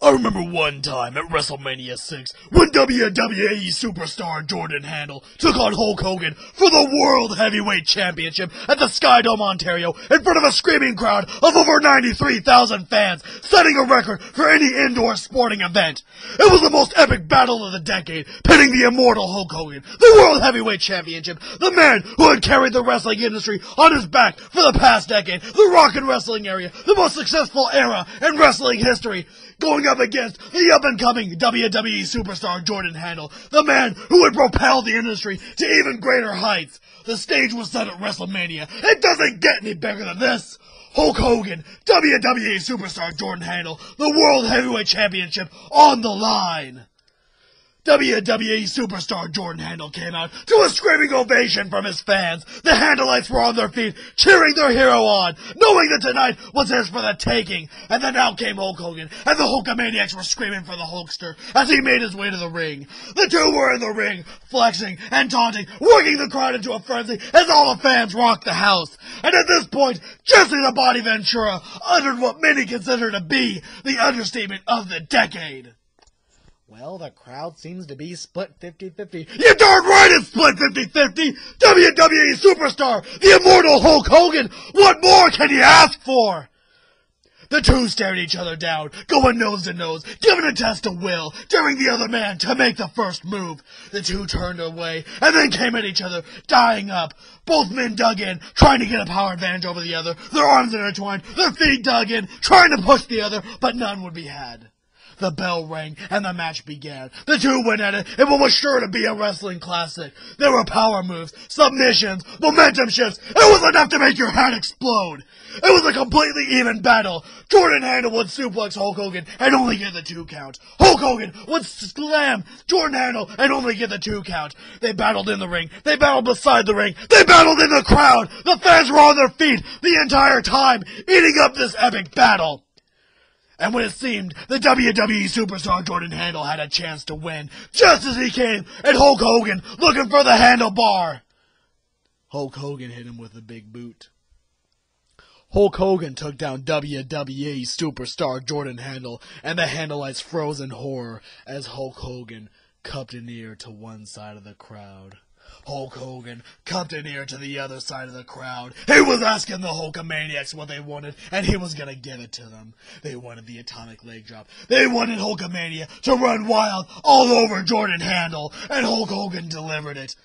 I remember one time at WrestleMania 6 when WWE superstar Jordan Handel took on Hulk Hogan for the World Heavyweight Championship at the Skydome, Ontario, in front of a screaming crowd of over 93,000 fans, setting a record for any indoor sporting event. It was the most epic battle of the decade, pitting the immortal Hulk Hogan, the World Heavyweight Championship, the man who had carried the wrestling industry on his back for the past decade, the rock and wrestling area, the most successful era in wrestling history, going up against the up-and-coming WWE superstar Jordan Handel, the man who would propel the industry to even greater heights. The stage was set at WrestleMania. It doesn't get any bigger than this. Hulk Hogan, WWE superstar Jordan Handel, the World Heavyweight Championship on the line. WWE superstar Jordan Handel came out to a screaming ovation from his fans. The Handelites were on their feet, cheering their hero on, knowing that tonight was his for the taking. And then out came Hulk Hogan, and the Hulkamaniacs were screaming for the Hulkster as he made his way to the ring. The two were in the ring, flexing and taunting, working the crowd into a frenzy as all the fans rocked the house. And at this point, Jesse the Body Ventura uttered what many consider to be the understatement of the decade. Well, the crowd seems to be split 50-50. You're darn right it's split 50-50! WWE superstar, the immortal Hulk Hogan! What more can you ask for? The two stared each other down, going nose to nose, giving a test of will, daring the other man to make the first move. The two turned away, and then came at each other, dying up. Both men dug in, trying to get a power advantage over the other, their arms intertwined, their feet dug in, trying to push the other, but none would be had. The bell rang, and the match began. The two went at it in what was sure to be a wrestling classic. There were power moves, submissions, momentum shifts. It was enough to make your head explode. It was a completely even battle. Jordan Handel would suplex Hulk Hogan and only get the 2 count. Hulk Hogan would slam Jordan Handel and only get the 2 count. They battled in the ring. They battled beside the ring. They battled in the crowd. The fans were on their feet the entire time, eating up this epic battle. And when it seemed the WWE superstar Jordan Handel had a chance to win, just as he came at Hulk Hogan looking for the handlebar, Hulk Hogan hit him with a big boot. Hulk Hogan took down WWE superstar Jordan Handel, and the Handelites froze in horror as Hulk Hogan cupped an ear to one side of the crowd. Hulk Hogan cupped an ear to the other side of the crowd. He was asking the Hulkamaniacs what they wanted, and he was gonna give it to them. They wanted the atomic leg drop. They wanted Hulkamania to run wild all over Jordan Handel, and Hulk Hogan delivered it.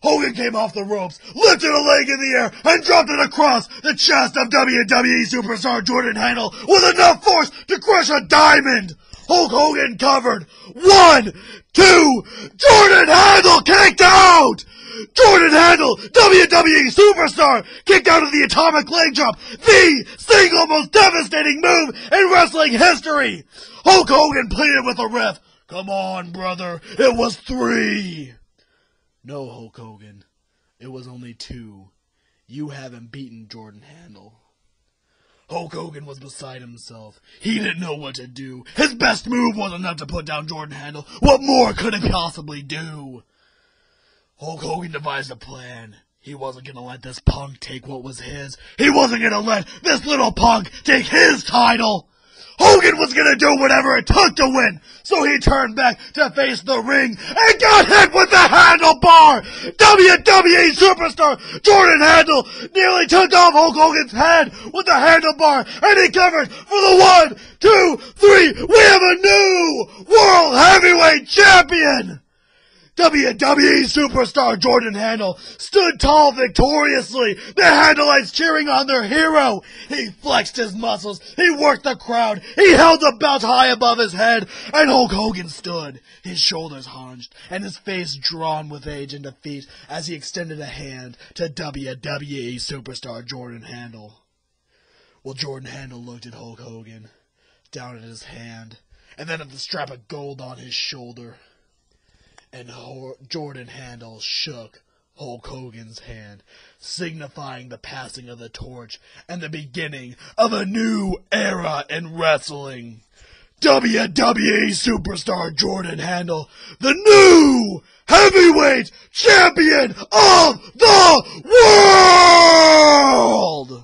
Hogan came off the ropes, lifted a leg in the air, and dropped it across the chest of WWE superstar Jordan Handel with enough force to crush a diamond. Hulk Hogan covered. 1, 2, Jordan Handel kicked out! Jordan Handel, WWE superstar, kicked out of the atomic leg drop, the single most devastating move in wrestling history. Hulk Hogan pleaded with the ref, "Come on, brother, it was 3. No, Hulk Hogan, it was only 2. You haven't beaten Jordan Handel. Hulk Hogan was beside himself. He didn't know what to do. His best move wasn't enough to put down Jordan Handel. What more could he possibly do? Hulk Hogan devised a plan. He wasn't going to let this punk take what was his. He wasn't going to let this little punk take his title. Hogan was going to do whatever it took to win. So he turned back to face the ring and got hit with the handlebar. WWE superstar Jordan Handel nearly took off Hulk Hogan's head with the handlebar, and he covered for the 1, 2, 3. We have a new World Heavyweight Champion. WWE superstar Jordan Handel stood tall victoriously, the Handelites cheering on their hero. He flexed his muscles, he worked the crowd, he held the belt high above his head, and Hulk Hogan stood, his shoulders hunched, and his face drawn with age and defeat as he extended a hand to WWE superstar Jordan Handel. Well, Jordan Handel looked at Hulk Hogan, down at his hand, and then at the strap of gold on his shoulder. And Jordan Handel shook Hulk Hogan's hand, signifying the passing of the torch and the beginning of a new era in wrestling. WWE superstar Jordan Handel, the new heavyweight champion of the world!